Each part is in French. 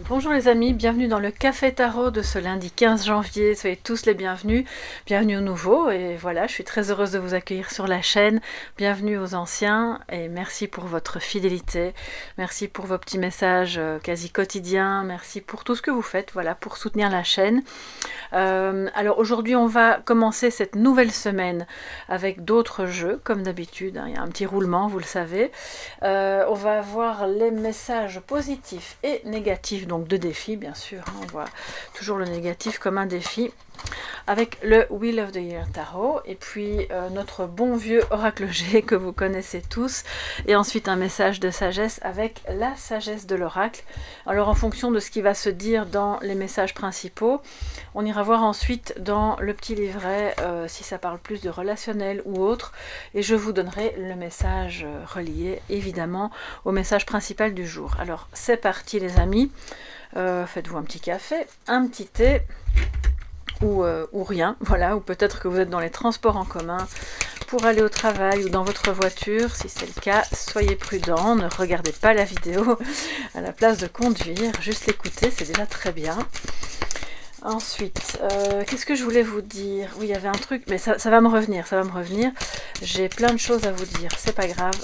Bonjour les amis, bienvenue dans le Café Tarot de ce lundi 15 janvier, soyez tous les bienvenus, bienvenue aux nouveaux et voilà, je suis très heureuse de vous accueillir sur la chaîne, bienvenue aux anciens et merci pour votre fidélité, merci pour vos petits messages quasi quotidiens, merci pour tout ce que vous faites, voilà, pour soutenir la chaîne. Alors aujourd'hui on va commencer cette nouvelle semaine avec d'autres jeux comme d'habitude, hein, il y a un petit roulement, vous le savez. On va voir les messages positifs et négatifs, donc de défis bien sûr, hein, on voit toujours le négatif comme un défi, avec le Wheel of the Year Tarot, et puis notre bon vieux Oracle G que vous connaissez tous, et ensuite un message de sagesse avec la sagesse de l'Oracle. Alors en fonction de ce qui va se dire dans les messages principaux, on ira voir ensuite dans le petit livret si ça parle plus de relationnel ou autre, et je vous donnerai le message relié évidemment au message principal du jour. Alors c'est parti les amis, faites-vous un petit café, un petit thé, ou rien, voilà, ou peut-être que vous êtes dans les transports en commun pour aller au travail ou dans votre voiture. Si c'est le cas, soyez prudents, ne regardez pas la vidéo à la place de conduire, juste l'écouter, c'est déjà très bien. Ensuite, qu'est-ce que je voulais vous dire? Oui, il y avait un truc, mais ça va me revenir, ça va me revenir. J'ai plein de choses à vous dire, c'est pas grave.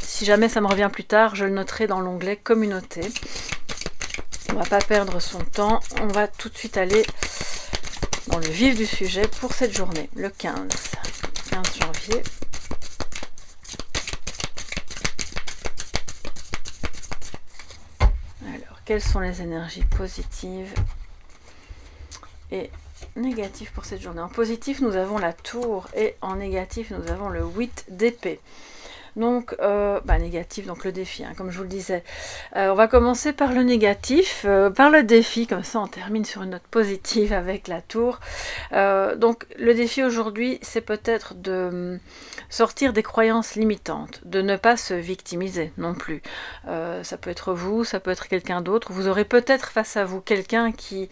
Si jamais ça me revient plus tard, je le noterai dans l'onglet communauté. On va pas perdre son temps, on va tout de suite aller dans le vif du sujet pour cette journée, le 15 janvier. Alors, quelles sont les énergies positives et négatives pour cette journée? En positif, nous avons la tour, et en négatif, nous avons le 8 d'épée. Donc, négatif, donc le défi, hein, comme je vous le disais. On va commencer par le négatif, par le défi, comme ça on termine sur une note positive avec la tour. Donc, le défi aujourd'hui, c'est peut-être de sortir des croyances limitantes, de ne pas se victimiser non plus. Ça peut être vous, ça peut être quelqu'un d'autre. Vous aurez peut-être face à vous quelqu'un qui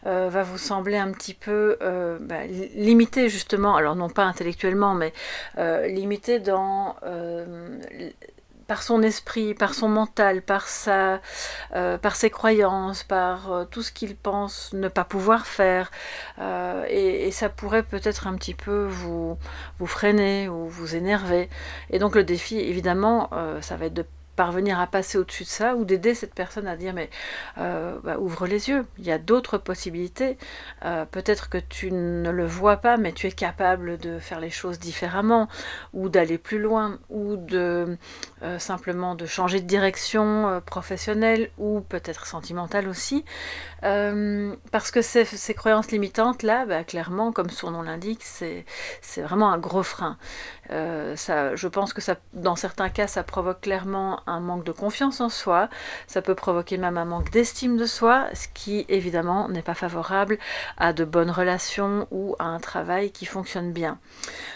va vous sembler un petit peu limité justement, alors non pas intellectuellement, mais limité dans par son esprit, par son mental, par ses croyances, par tout ce qu'il pense ne pas pouvoir faire, et ça pourrait peut-être un petit peu vous freiner ou vous énerver. Et donc le défi, évidemment, ça va être de parvenir à passer au-dessus de ça, ou d'aider cette personne à dire mais ouvre les yeux, il y a d'autres possibilités, peut-être que tu ne le vois pas mais tu es capable de faire les choses différemment, ou d'aller plus loin, ou de simplement de changer de direction professionnelle ou peut-être sentimentale aussi, parce que ces croyances limitantes là, clairement comme son nom l'indique, c'est vraiment un gros frein. Je pense que ça, dans certains cas, ça provoque clairement un manque de confiance en soi, ça peut provoquer même un manque d'estime de soi, ce qui évidemment n'est pas favorable à de bonnes relations ou à un travail qui fonctionne bien.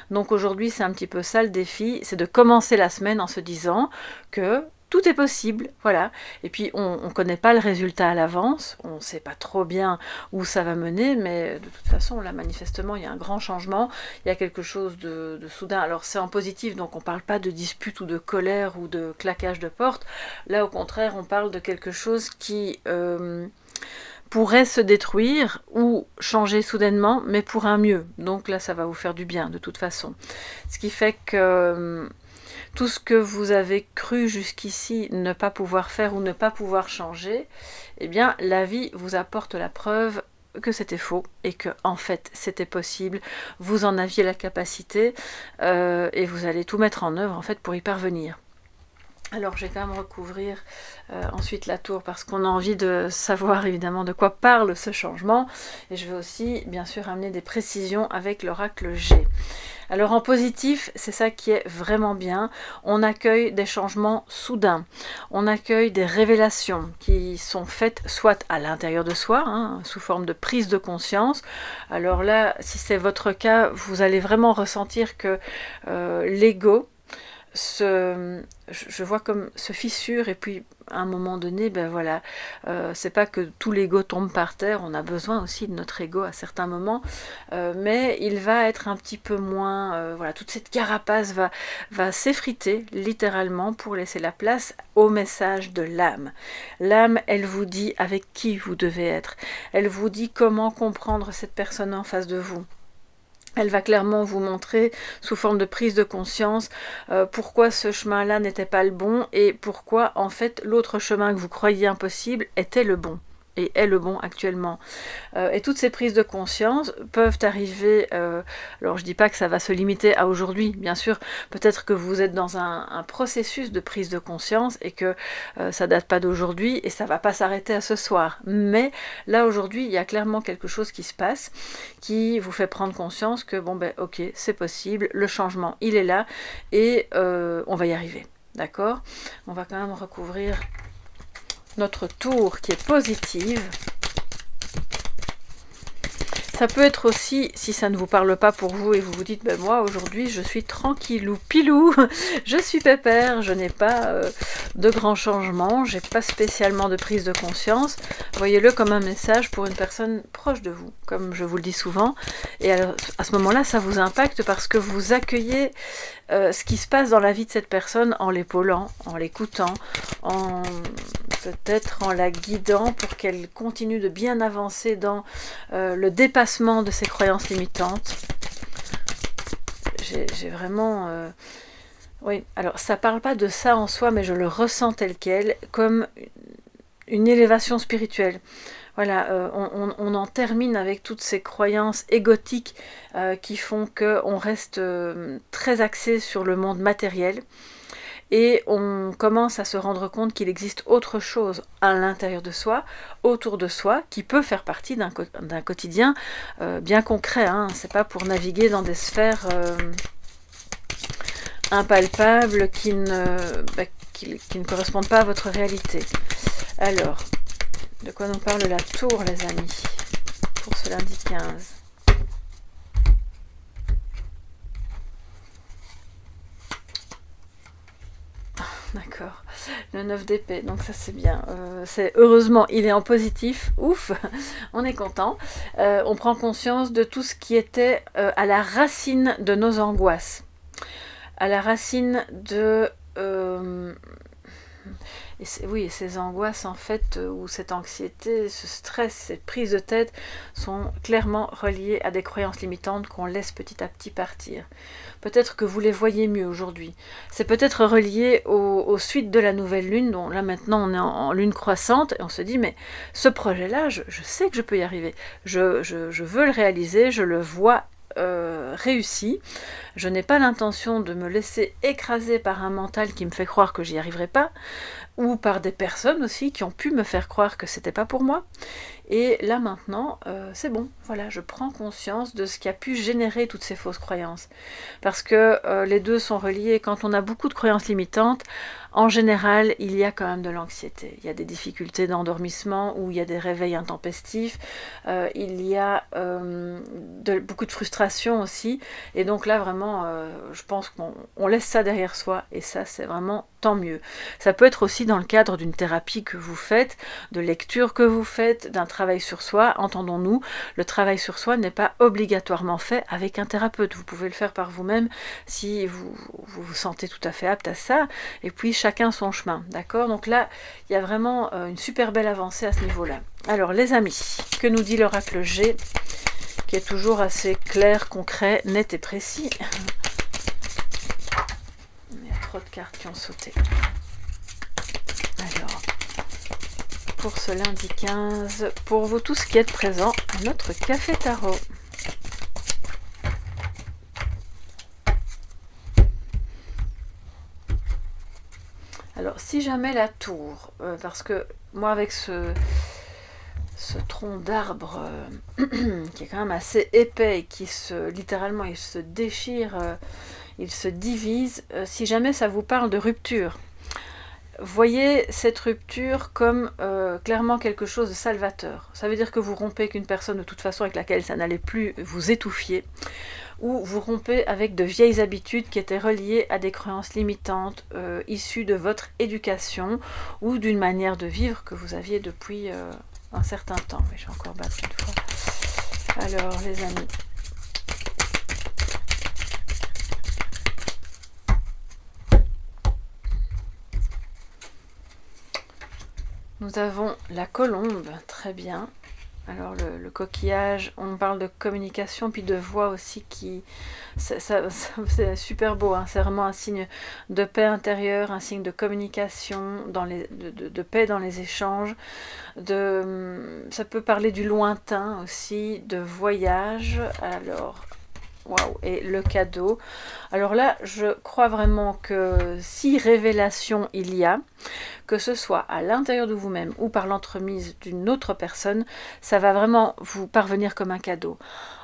Donc aujourd'hui c'est un petit peu ça le défi, c'est de commencer la semaine en se disant que tout est possible, voilà. Et puis on ne connaît pas le résultat à l'avance, on ne sait pas trop bien où ça va mener, mais de toute façon là manifestement il y a un grand changement, il y a quelque chose de soudain. Alors c'est en positif, donc on ne parle pas de dispute ou de colère ou de claquage de porte, là au contraire on parle de quelque chose qui pourrait se détruire ou changer soudainement, mais pour un mieux. Donc là ça va vous faire du bien de toute façon. Ce qui fait que tout ce que vous avez cru jusqu'ici ne pas pouvoir faire ou ne pas pouvoir changer, eh bien la vie vous apporte la preuve que c'était faux et que en fait c'était possible, vous en aviez la capacité, et vous allez tout mettre en œuvre en fait pour y parvenir. Alors je vais quand même recouvrir ensuite la tour parce qu'on a envie de savoir évidemment de quoi parle ce changement, et je vais aussi bien sûr amener des précisions avec l'oracle G. Alors en positif, c'est ça qui est vraiment bien, on accueille des changements soudains, on accueille des révélations qui sont faites soit à l'intérieur de soi, hein, sous forme de prise de conscience. Alors là, si c'est votre cas, vous allez vraiment ressentir que l'ego je vois comme se fissure, et puis à un moment donné, ben voilà, c'est pas que tout l'ego tombe par terre, on a besoin aussi de notre ego à certains moments, mais il va être un petit peu moins, voilà, toute cette carapace va s'effriter littéralement pour laisser la place au message de l'âme. L'âme, elle vous dit avec qui vous devez être, elle vous dit comment comprendre cette personne en face de vous. Elle va clairement vous montrer, sous forme de prise de conscience, pourquoi ce chemin-là n'était pas le bon, et pourquoi, en fait, l'autre chemin que vous croyiez impossible était le bon, et est le bon actuellement. Et toutes ces prises de conscience peuvent arriver, alors je ne dis pas que ça va se limiter à aujourd'hui, bien sûr, peut-être que vous êtes dans un processus de prise de conscience, et que ça date pas d'aujourd'hui, et ça va pas s'arrêter à ce soir. Mais là, aujourd'hui, il y a clairement quelque chose qui se passe, qui vous fait prendre conscience que, bon ben ok, c'est possible, le changement, il est là, et on va y arriver. D'accord? On va quand même recouvrir notre tour qui est positive. Ça peut être aussi, si ça ne vous parle pas pour vous et vous vous dites, ben moi aujourd'hui je suis tranquillou pilou, je suis pépère, je n'ai pas de grands changements, j'ai pas spécialement de prise de conscience, voyez-le comme un message pour une personne proche de vous, comme je vous le dis souvent. Et alors, à ce moment-là, ça vous impacte parce que vous accueillez ce qui se passe dans la vie de cette personne en l'épaulant, en l'écoutant, en peut-être en la guidant pour qu'elle continue de bien avancer dans le dépassement de ses croyances limitantes. J'ai vraiment... oui, alors ça parle pas de ça en soi, mais je le ressens tel quel, comme une élévation spirituelle. Voilà, on en termine avec toutes ces croyances égotiques qui font qu'on reste très axé sur le monde matériel, et on commence à se rendre compte qu'il existe autre chose à l'intérieur de soi, autour de soi, qui peut faire partie d'un quotidien bien concret. Hein. C'est pas pour naviguer dans des sphères impalpables qui ne correspondent pas à votre réalité. Alors, de quoi nous parle la tour, les amis, pour ce lundi 15 ? D'accord, le 9 d'épée, donc ça c'est bien. Heureusement, il est en positif, ouf, on est content. On prend conscience de tout ce qui était à la racine de nos angoisses, à la racine de... oui, ces angoisses en fait, ou cette anxiété, ce stress, cette prise de tête sont clairement reliées à des croyances limitantes qu'on laisse petit à petit partir. Peut-être que vous les voyez mieux aujourd'hui. C'est peut-être relié aux suites de la nouvelle lune, dont là maintenant on est en lune croissante, et on se dit mais ce projet-là, je sais que je peux y arriver. Je veux le réaliser, je le vois réussi. Je n'ai pas l'intention de me laisser écraser par un mental qui me fait croire que j'y arriverai pas, ou par des personnes aussi qui ont pu me faire croire que c'était pas pour moi. Et là maintenant, c'est bon, voilà, je prends conscience de ce qui a pu générer toutes ces fausses croyances. Parce que les deux sont reliés. Quand on a beaucoup de croyances limitantes, en général, il y a quand même de l'anxiété. Il y a des difficultés d'endormissement, ou il y a des réveils intempestifs, il y a beaucoup de frustration aussi. Et donc là, vraiment, je pense qu'on laisse ça derrière soi, et ça, c'est vraiment tant mieux. Ça peut être aussi dans le cadre d'une thérapie que vous faites, de lecture que vous faites, d'un travail sur soi. Entendons-nous, le travail sur soi n'est pas obligatoirement fait avec un thérapeute. Vous pouvez le faire par vous-même si vous vous sentez tout à fait apte à ça. Et puis chacun son chemin, d'accord? Donc là, il y a vraiment une super belle avancée à ce niveau-là. Alors les amis, que nous dit l'oracle G, qui est toujours assez clair, concret, net et précis. Il y a trop de cartes qui ont sauté. Alors, pour ce lundi 15, pour vous tous qui êtes présents à notre café tarot. Alors, si jamais la tour, parce que moi avec ce tronc d'arbre qui est quand même assez épais et qui littéralement il se déchire, il se divise, si jamais ça vous parle de rupture, voyez cette rupture comme clairement quelque chose de salvateur. Ça veut dire que vous rompez avec une personne de toute façon avec laquelle ça n'allait plus vous étouffier, ou vous rompez avec de vieilles habitudes qui étaient reliées à des croyances limitantes issues de votre éducation ou d'une manière de vivre que vous aviez depuis un certain temps. Mais je vais encore battre une fois. Alors les amis, nous avons la colombe, très bien. Alors le coquillage, on parle de communication puis de voix aussi qui... C'est super beau, hein, c'est vraiment un signe de paix intérieure, un signe de communication, de paix dans les échanges. Ça peut parler du lointain aussi, de voyage. Alors... Waouh, et le cadeau. Alors là, je crois vraiment que si révélation il y a, que ce soit à l'intérieur de vous-même ou par l'entremise d'une autre personne, ça va vraiment vous parvenir comme un cadeau.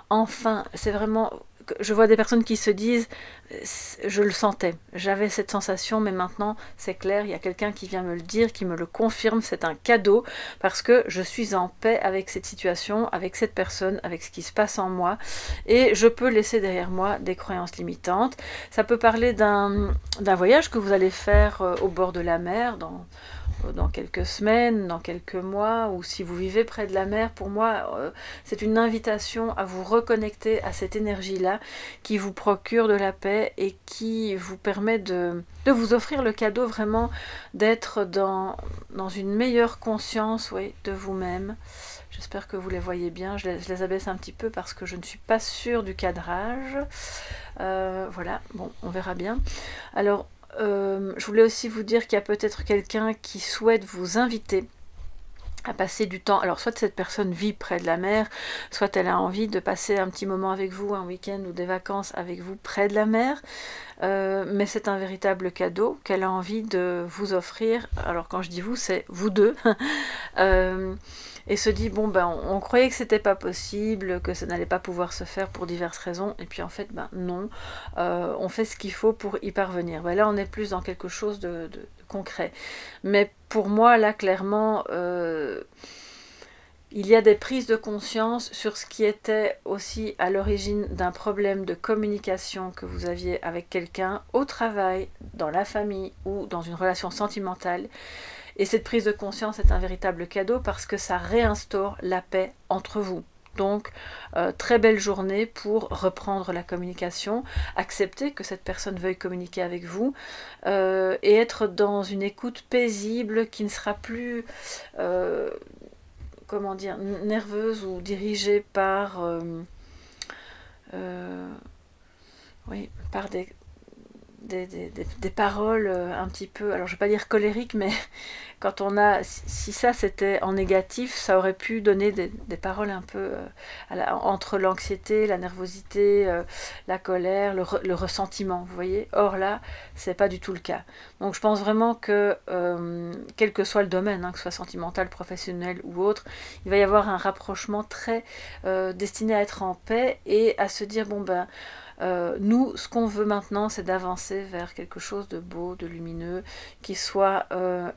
Enfin, c'est vraiment... Je vois des personnes qui se disent, je le sentais, j'avais cette sensation, mais maintenant c'est clair, il y a quelqu'un qui vient me le dire, qui me le confirme, c'est un cadeau, parce que je suis en paix avec cette situation, avec cette personne, avec ce qui se passe en moi, et je peux laisser derrière moi des croyances limitantes. Ça peut parler d'un voyage que vous allez faire au bord de la mer, dans quelques semaines, dans quelques mois, ou si vous vivez près de la mer. Pour moi, c'est une invitation à vous reconnecter à cette énergie-là qui vous procure de la paix et qui vous permet de vous offrir le cadeau vraiment d'être dans une meilleure conscience, oui, de vous-même. J'espère que vous les voyez bien. Je les abaisse un petit peu parce que je ne suis pas sûre du cadrage. Voilà, bon, on verra bien. Alors, je voulais aussi vous dire qu'il y a peut-être quelqu'un qui souhaite vous inviter à passer du temps. Alors soit cette personne vit près de la mer, soit elle a envie de passer un petit moment avec vous, un week-end ou des vacances avec vous près de la mer, mais c'est un véritable cadeau qu'elle a envie de vous offrir. Alors quand je dis vous, c'est vous deux. Et se dit, bon ben on croyait que c'était pas possible, que ça n'allait pas pouvoir se faire pour diverses raisons, et puis en fait ben non, on fait ce qu'il faut pour y parvenir. Ben là on est plus dans quelque chose de concret. Mais pour moi là clairement, il y a des prises de conscience sur ce qui était aussi à l'origine d'un problème de communication que vous aviez avec quelqu'un au travail, dans la famille ou dans une relation sentimentale. Et cette prise de conscience est un véritable cadeau parce que ça réinstaure la paix entre vous. Donc, très belle journée pour reprendre la communication, accepter que cette personne veuille communiquer avec vous et être dans une écoute paisible qui ne sera plus, comment dire, nerveuse ou dirigée par, oui, par des paroles un petit peu, alors je ne vais pas dire colériques, mais quand on a, si ça c'était en négatif, ça aurait pu donner des paroles un peu entre l'anxiété, la nervosité, la colère, le ressentiment, vous voyez. Or là, c'est pas du tout le cas. Donc je pense vraiment que, quel que soit le domaine, hein, que ce soit sentimental, professionnel ou autre, il va y avoir un rapprochement très destiné à être en paix et à se dire, bon ben, nous, ce qu'on veut maintenant, c'est d'avancer vers quelque chose de beau, de lumineux, qui soit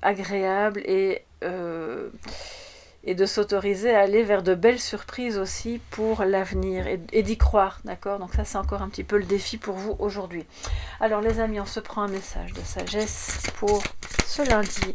agréable et de s'autoriser à aller vers de belles surprises aussi pour l'avenir et d'y croire, d'accord? Donc ça, c'est encore un petit peu le défi pour vous aujourd'hui. Alors les amis, on se prend un message de sagesse pour ce lundi.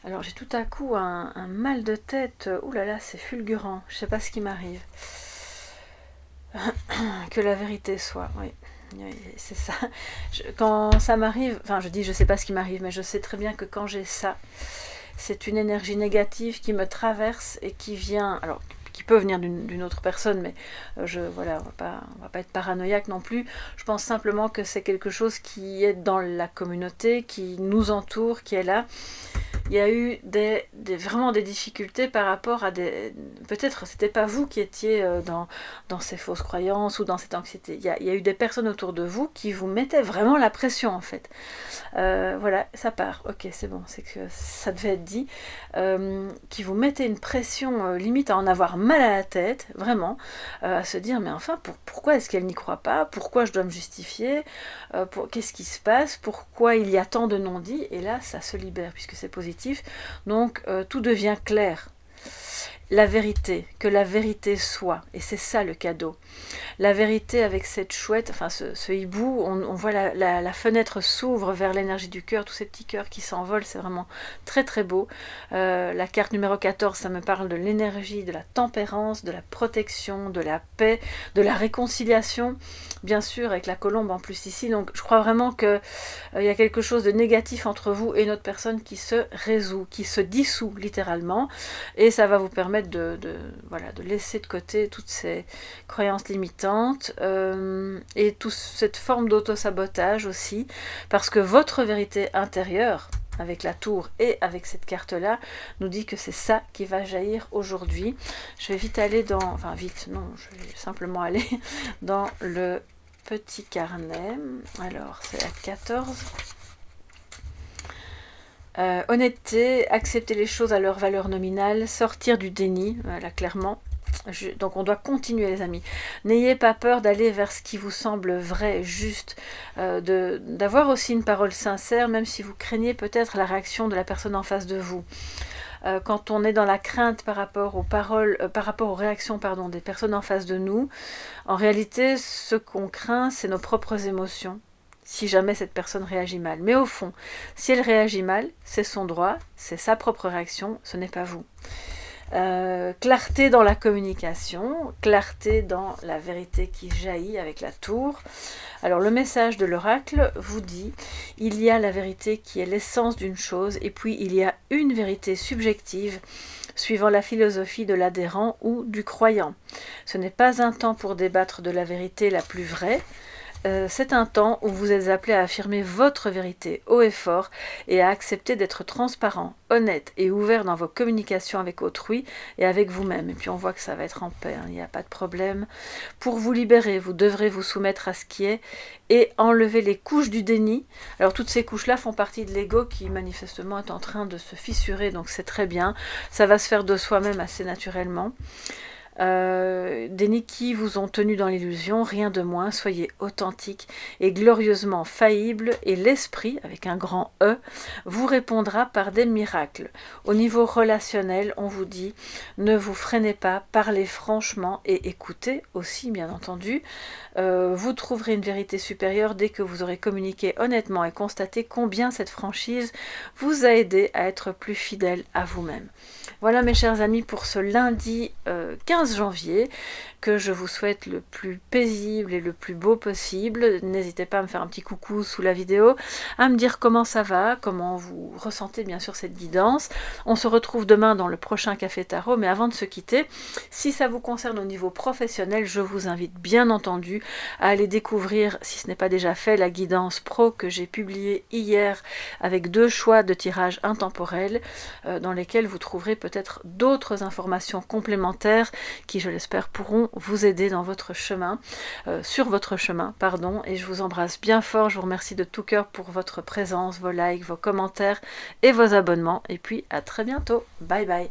Alors j'ai tout à coup un mal de tête, ouh là là, c'est fulgurant, je sais pas ce qui m'arrive. Que la vérité soit, oui, c'est ça. Quand ça m'arrive, enfin je dis je sais pas ce qui m'arrive, mais je sais très bien que quand j'ai ça, c'est une énergie négative qui me traverse et qui vient, alors qui peut venir d'une autre personne, mais voilà, on va pas être paranoïaque non plus. Je pense simplement que c'est quelque chose qui est dans la communauté, qui nous entoure, qui est là, il y a eu vraiment des difficultés par rapport à des... Peut-être c'était pas vous qui étiez dans ces fausses croyances ou dans cette anxiété. Il y a eu des personnes autour de vous qui vous mettaient vraiment la pression en fait. Voilà, ça part. Ok, c'est bon, c'est que ça devait être dit. Qui vous mettaient une pression limite à en avoir mal à la tête, vraiment, à se dire mais enfin pourquoi est-ce qu'elle n'y croit pas? Pourquoi je dois me justifier? Qu'est-ce qui se passe? Pourquoi il y a tant de non-dits? Et là, ça se libère puisque c'est positif. Donc, tout devient clair. La vérité, que la vérité soit. Et c'est ça le cadeau. La vérité avec cette chouette, enfin ce hibou, on voit la fenêtre s'ouvre vers l'énergie du cœur, tous ces petits cœurs qui s'envolent, c'est vraiment très très beau. La carte numéro 14, ça me parle de l'énergie, de la tempérance, de la protection, de la paix, de la réconciliation, bien sûr, avec la colombe en plus ici. Donc je crois vraiment qu'il y a quelque chose de négatif entre vous et notre personne qui se résout, qui se dissout littéralement, et ça va vous permettre de laisser de côté toutes ces croyances limitantes et toute cette forme d'auto-sabotage aussi, parce que votre vérité intérieure, avec la tour et avec cette carte-là, nous dit que c'est ça qui va jaillir aujourd'hui. Je vais vite aller dans... Enfin vite, non, je vais simplement aller dans le petit carnet. Alors, c'est la 14. Honnêteté, accepter les choses à leur valeur nominale, sortir du déni, voilà, clairement. Donc on doit continuer les amis. N'ayez pas peur d'aller vers ce qui vous semble vrai, juste, d'avoir aussi une parole sincère, même si vous craignez peut-être la réaction de la personne en face de vous. Quand on est dans la crainte par rapport aux paroles, par rapport aux réactions des personnes en face de nous, en réalité ce qu'on craint c'est nos propres émotions. Si jamais cette personne réagit mal. Mais au fond, si elle réagit mal, c'est son droit, c'est sa propre réaction, ce n'est pas vous. Clarté dans la communication, clarté dans la vérité qui jaillit avec la tour. Alors le message de l'oracle vous dit, il y a la vérité qui est l'essence d'une chose, et puis il y a une vérité subjective, suivant la philosophie de l'adhérent ou du croyant. Ce n'est pas un temps pour débattre de la vérité la plus vraie, c'est un temps où vous êtes appelé à affirmer votre vérité haut et fort et à accepter d'être transparent, honnête et ouvert dans vos communications avec autrui et avec vous-même. Et puis on voit que ça va être en paix, il n'y a pas de problème. Pour vous libérer, vous devrez vous soumettre à ce qui est et enlever les couches du déni. Alors toutes ces couches-là font partie de l'ego qui manifestement est en train de se fissurer, donc c'est très bien. Ça va se faire de soi-même assez naturellement. Déni qui vous ont tenu dans l'illusion, rien de moins, soyez authentique et glorieusement faillible, et l'esprit, avec un grand E, vous répondra par des miracles. Au niveau relationnel, on vous dit, ne vous freinez pas, parlez franchement et écoutez aussi, bien entendu. Vous trouverez une vérité supérieure dès que vous aurez communiqué honnêtement et constaté combien cette franchise vous a aidé à être plus fidèle à vous-même. Voilà mes chers amis pour ce lundi 15 janvier, que je vous souhaite le plus paisible et le plus beau possible. N'hésitez pas à me faire un petit coucou sous la vidéo, à me dire comment ça va, comment vous ressentez bien sûr cette guidance. On se retrouve demain dans le prochain Café Tarot, mais avant de se quitter, si ça vous concerne au niveau professionnel, je vous invite bien entendu à aller découvrir, si ce n'est pas déjà fait, la guidance pro que j'ai publiée hier avec 2 choix de tirage intemporel dans lesquels vous trouverez peut-être d'autres informations complémentaires qui, je l'espère, pourront vous aider dans votre chemin, sur votre chemin, pardon, et je vous embrasse bien fort, je vous remercie de tout cœur pour votre présence, vos likes, vos commentaires et vos abonnements, et puis à très bientôt, bye bye.